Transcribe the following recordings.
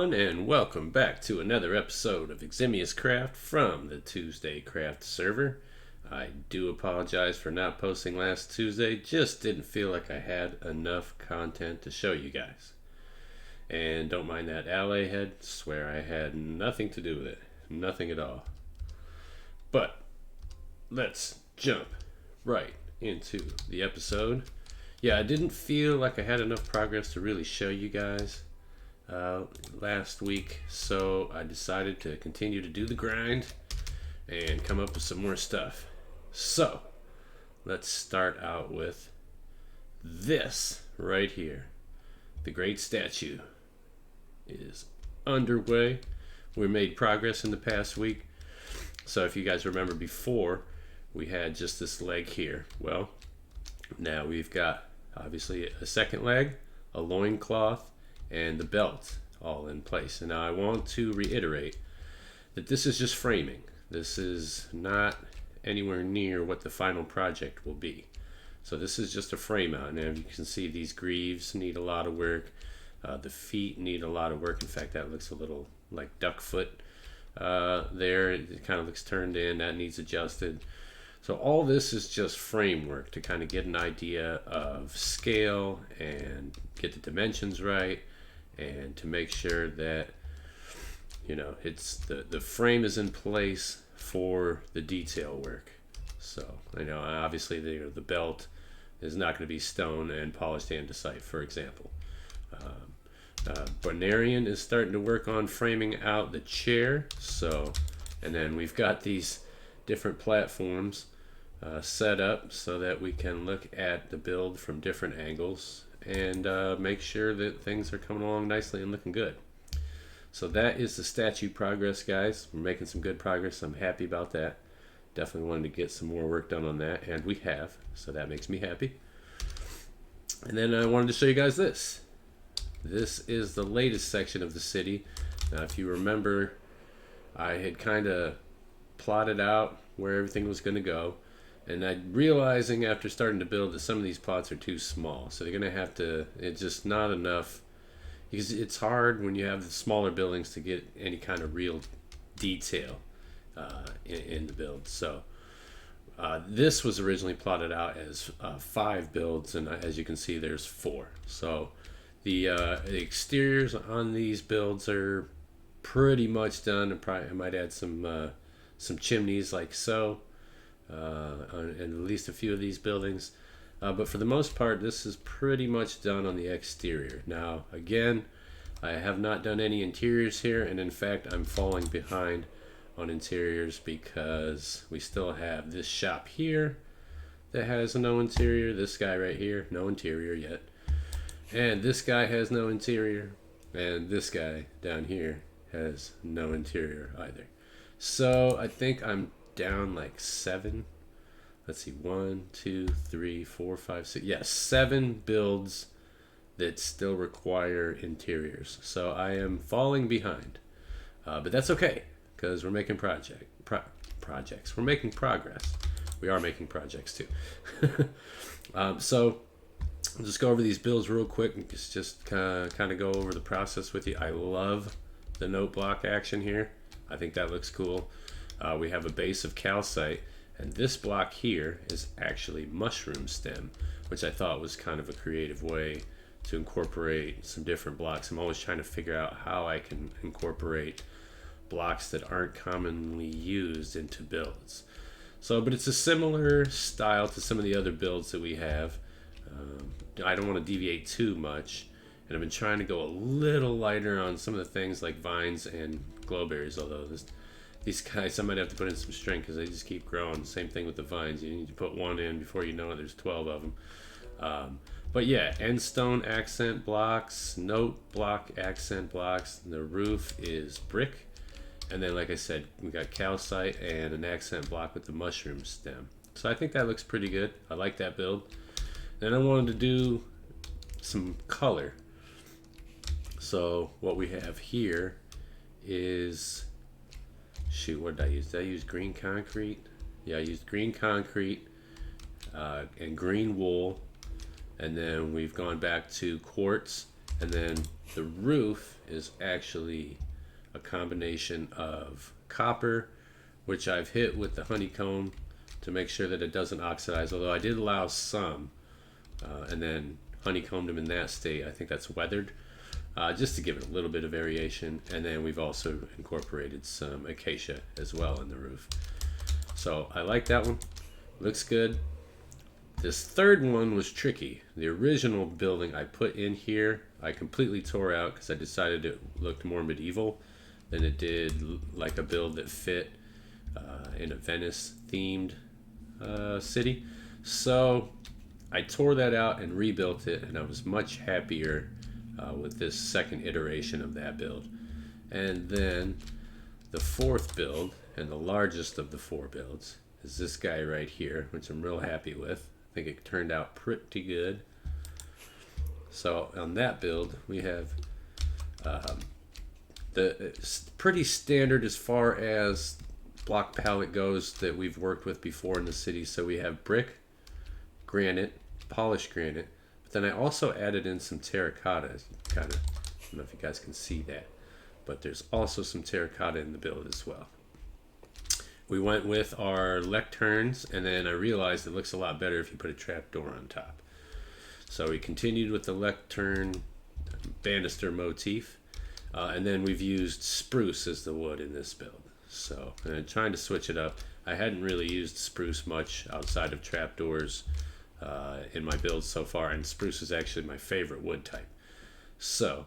everyone, and welcome back to another episode of Eximius Craft from the TuesdayCraft server. I do apologize for not posting last Tuesday, just didn't feel like I had enough content to show you guys. And don't mind that alley head, swear I had nothing to do with it, nothing at all. But let's jump right into the episode. Yeah, I didn't feel like I had enough progress to really show you guys last week, so I decided to continue to do the grind and come up with some more stuff. So let's start out with this right here. The great statue is underway. We made progress in the past week. So if you guys remember before, we had just this leg here. Well, now we've got obviously a second leg, a loincloth, and the belt all in place. And now I want to reiterate that this is just framing. This is not anywhere near what the final project will be. So this is just a frame out. And you can see these greaves need a lot of work. The feet need a lot of work. In fact, that looks a little like duck foot there. It kind of looks turned in. That needs adjusted. So all this is just framework to kind of get an idea of scale and get the dimensions right, and to make sure that, you know, it's the frame is in place for the detail work. So, you know, obviously the belt is not going to be stone and polished andesite, for example. Bonarian is starting to work on framing out the chair. So, and then we've got these different platforms set up so that we can look at the build from different angles and make sure that things are coming along nicely and looking good. So that is the statue progress, guys. We're making some good progress. I'm happy about that. Definitely wanted to get some more work done on that, and we have, so that makes me happy. And then I wanted to show you guys this. This is the latest section of the city. Now, if you remember, I had kind of plotted out where everything was going to go, and I'm realizing after starting to build that some of these plots are too small. So they're going to have to, it's just not enough, because it's hard when you have the smaller buildings to get any kind of real detail in the build. So this was originally plotted out as 5 builds, and as you can see, there's 4. So the exteriors on these builds are pretty much done. I might add some chimneys like so. And at least a few of these buildings, but for the most part this is pretty much done on the exterior. Now again, I have not done any interiors here, and in fact I'm falling behind on interiors because we still have this shop here that has no interior, this guy right here, no interior yet, and this guy has no interior, and this guy down here has no interior either. So I think I'm down like 7. Let's see, 1, 2, 3, 4, 5, 6. Yes, 7 builds that still require interiors. So I am falling behind, but that's okay because we're making projects. We're making progress. We are making projects too. So I'll just go over these builds real quick and just kind of go over the process with you. I love the note block action here. I think that looks cool. We have a base of calcite, and this block here is actually mushroom stem, which I thought was kind of a creative way to incorporate some different blocks. I'm always trying to figure out how I can incorporate blocks that aren't commonly used into builds. So, but it's a similar style to some of the other builds that we have. I don't want to deviate too much, and I've been trying to go a little lighter on some of the things like vines and glowberries, although these guys, I might have to put in some string because they just keep growing. Same thing with the vines. You need to put one in before you know it, there's 12 of them. But yeah, end stone accent blocks, note block accent blocks. The roof is brick. And then, like I said, we got calcite and an accent block with the mushroom stem. So I think that looks pretty good. I like that build. Then I wanted to do some color. So what we have here is, shoot, what did I use? Did I use green concrete? Yeah, I used green concrete and green wool, and then we've gone back to quartz And then the roof is actually a combination of copper, which I've hit with the honeycomb to make sure that it doesn't oxidize, although I did allow some, and then honeycombed them in that state. I think that's weathered, just to give it a little bit of variation. And then we've also incorporated some acacia as well in the roof. So I like that one. Looks good. This third one was tricky. The original building I put in here, I completely tore out because I decided it looked more medieval than it did like a build that fit in a Venice themed city. So I tore that out and rebuilt it, and I was much happier with this second iteration of that build. And then the fourth build, and the largest of the four builds, is this guy right here, which I'm real happy with. I think it turned out pretty good. So on that build, we have it's pretty standard as far as block palette goes that we've worked with before in the city. So we have brick, granite, polished granite, but then I also added in some terracotta. Kind of, I don't know if you guys can see that, but there's also some terracotta in the build as well. We went with our lecterns, and then I realized it looks a lot better if you put a trap door on top. So we continued with the lectern banister motif, and then we've used spruce as the wood in this build. So I'm trying to switch it up. I hadn't really used spruce much outside of trapdoors in my builds so far, and spruce is actually my favorite wood type. So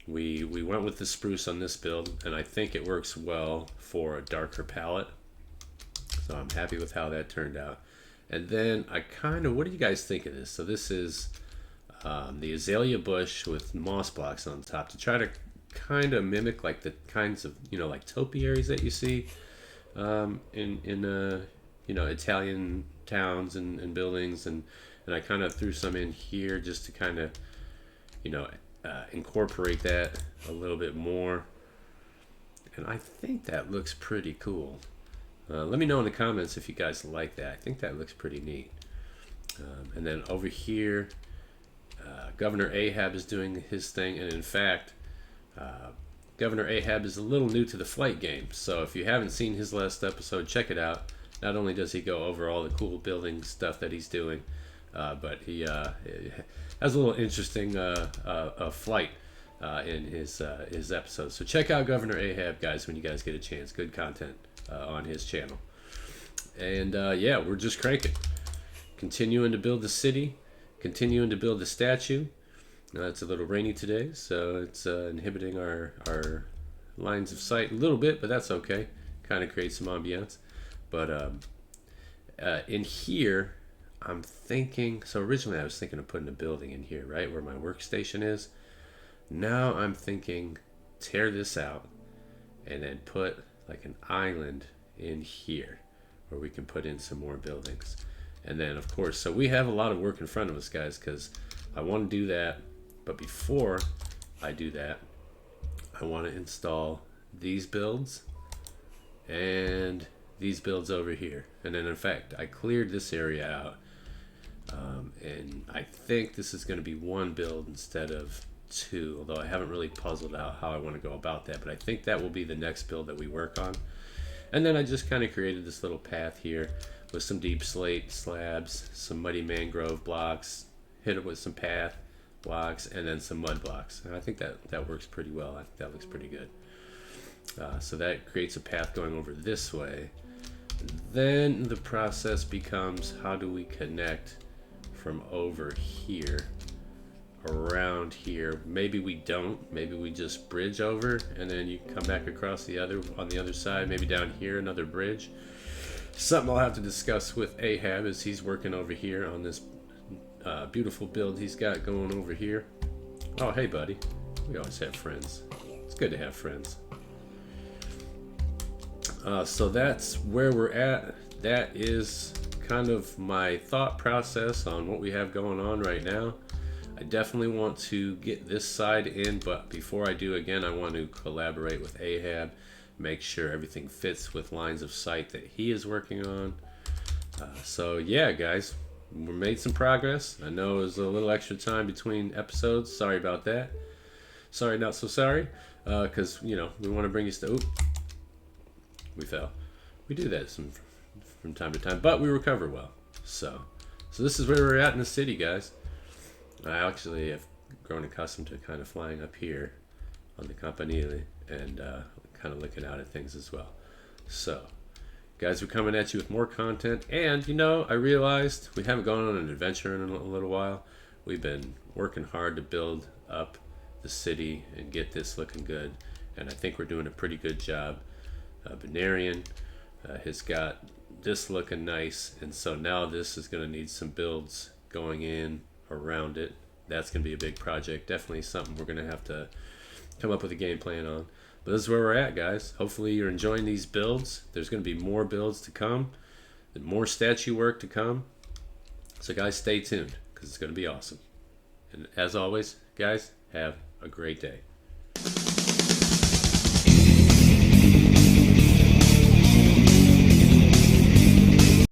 we went with the spruce on this build, and I think it works well for a darker palette. So I'm happy with how that turned out. And then what do you guys think of this? So this is the azalea bush with moss blocks on top to try to kind of mimic like the kinds of, like topiaries that you see in Italian towns and buildings. And I kind of threw some in here just to kind of, incorporate that a little bit more. And I think that looks pretty cool. Let me know in the comments if you guys like that. I think that looks pretty neat. And then over here, Governor Ahab is doing his thing. And in fact, Governor Ahab is a little new to the flight game. So if you haven't seen his last episode, check it out. Not only does he go over all the cool building stuff that he's doing, but he has a little interesting flight in his episodes. So check out Governor Ahab, guys, when you guys get a chance. Good content on his channel. And yeah, we're just cranking. Continuing to build the city. Continuing to build the statue. It's a little rainy today, so it's inhibiting our lines of sight a little bit, but that's okay. Kind of creates some ambiance. But in here, I'm thinking, so originally I was thinking of putting a building in here, right, where my workstation is. Now I'm thinking tear this out and then put like an island in here where we can put in some more buildings. And then of course, so we have a lot of work in front of us, guys, because I want to do that. But before I do that, I want to install these builds and these builds over here. And then in fact, I cleared this area out. And I think this is going to be one build instead of two, although I haven't really puzzled out how I want to go about that. But I think that will be the next build that we work on. And then I just kind of created this little path here with some deep slate slabs, some muddy mangrove blocks, hit it with some path blocks, and then some mud blocks. And I think that works pretty well. I think that looks pretty good. So that creates a path going over this way. Then the process becomes, how do we connect from over here around here? Maybe we don't. Maybe we just bridge over and then you come back across on the other side. Maybe down here another bridge. Something I'll have to discuss with Ahab as he's working over here on this beautiful build he's got going over here. Oh, hey buddy. We always have friends. It's good to have friends. So that's where we're at. That is kind of my thought process on what we have going on right now. I definitely want to get this side in, but before I do, again, I want to collaborate with Ahab, make sure everything fits with lines of sight that he is working on. So yeah, guys, we made some progress. I know it was a little extra time between episodes. Sorry about that. Sorry, not so sorry. Because, we want to bring you stuff. Oop, we fell. We do that from time to time, but we recover well. So this is where we're at in the city, guys. I actually have grown accustomed to kind of flying up here on the Campanile and kind of looking out at things as well. So, guys, we're coming at you with more content. And, I realized we haven't gone on an adventure in a little while. We've been working hard to build up the city and get this looking good. And I think we're doing a pretty good job. Binarian has got this looking nice. And so now this is going to need some builds going in around it. That's going to be a big project. Definitely something we're going to have to come up with a game plan on. But this is where we're at, guys. Hopefully you're enjoying these builds. There's going to be more builds to come and more statue work to come. So, guys, stay tuned because it's going to be awesome. And as always, guys, have a great day.